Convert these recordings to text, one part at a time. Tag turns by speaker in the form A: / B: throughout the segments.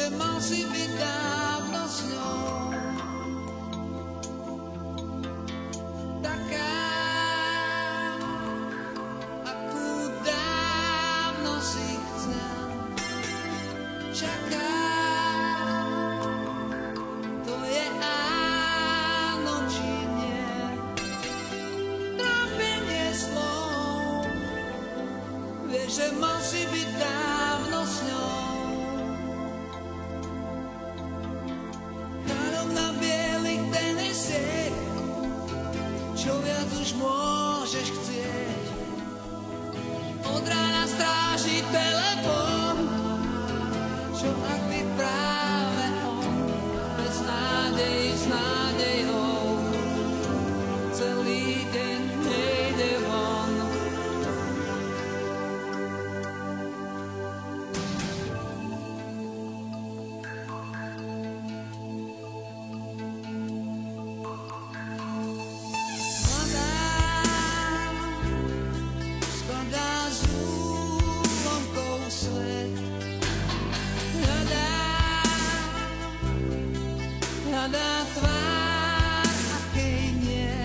A: že mal si byť dávno s ňou. Taká, akú dávno si chcel. Čakám, to je áno či nie. Trápenie slov, vieš, že mal si byť dávno s ňou. Na bielých tenisiek, čo viac už môžeš chcieť. Od rána stráži telefón, čo ak by práve on bez nádejí s nádejou celý deň nejde von. Hľadá tvár, akej nie.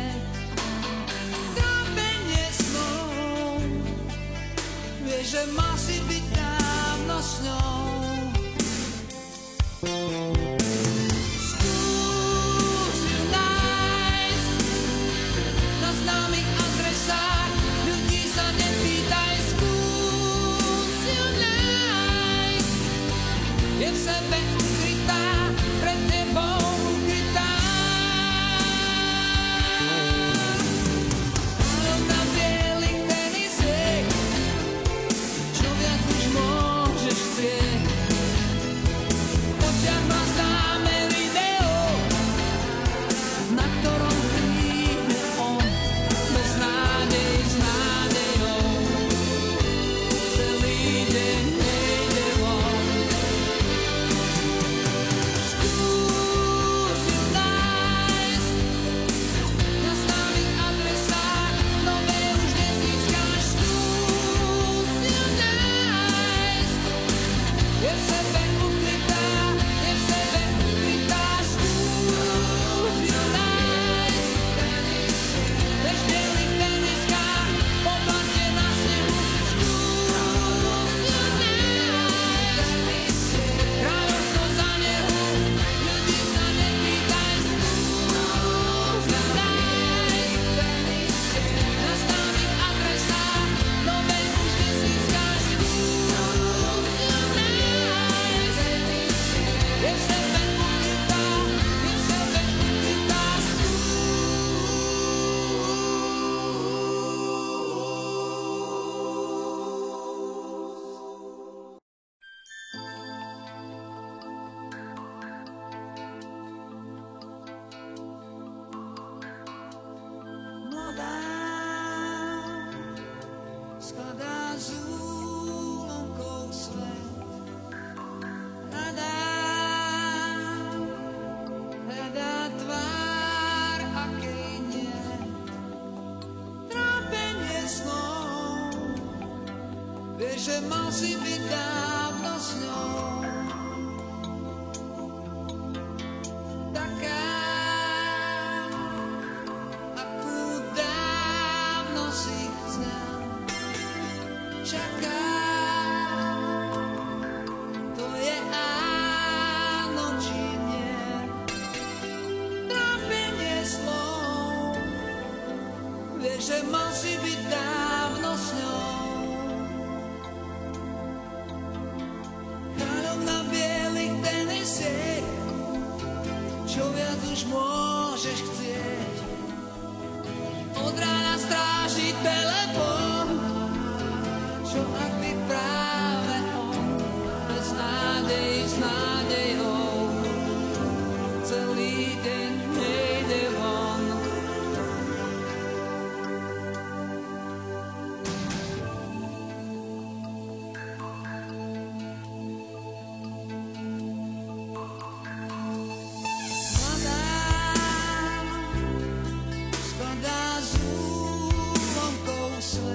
A: Trápenie snov, vieš, že mal si byť dávno s ňou. Skús ju nájsť na známych adresách, ľudí sa nepýtaj. Skús ju nájsť, je v sebe ukrytá, pred tebou ukrytá. Na bielých tenisiek, čo viac už môžeš chcieť. V očiach má známe video, na ktorom kríhne on bez nádej s nádejou celý deň nejde von. Skús ju nájsť na známych adresách, nové už nezískáš. Skús ju nájsť, je v sebe ukrytá, je v sebe ukrytá. Skús ju nájsť, bež v bielých teniskách, po blate na snehu. Skús ju nájsť, kráľovstvo za nehu, ľudí sa nepýtaj. Skús ju nájsť, na známych adresách, nové už nezískáš. Skús ju nájsť, je v sebe ukrytá, je v sebe ukrytá. Mladá skladá z úlomkov svet. Hľadá tvár, akej nie. Trápenie snov, vieš, že mal si byť dávno s ňou. Taká, akú dávno si chcel. Čakám, to je áno či nie. Trápenie slov, vieš, že mal si byť dávno s ňou. Kráľovna bielých tenisiek, čo viac už môžeš chcieť. Od rána stráži telefón, čo ak by práve on bez nádejí s nádejou celý deň nejde von. Mladá skladá z úlomkov svet.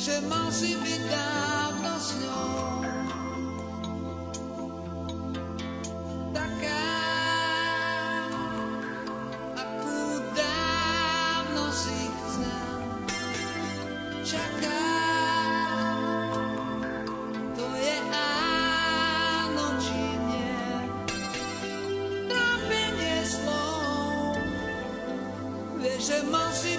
A: že mal si byť dávno s ňou. Taká, akú dávno si chcel. Čakám, to je áno či nie. Trápenie slov, vieš, že mal si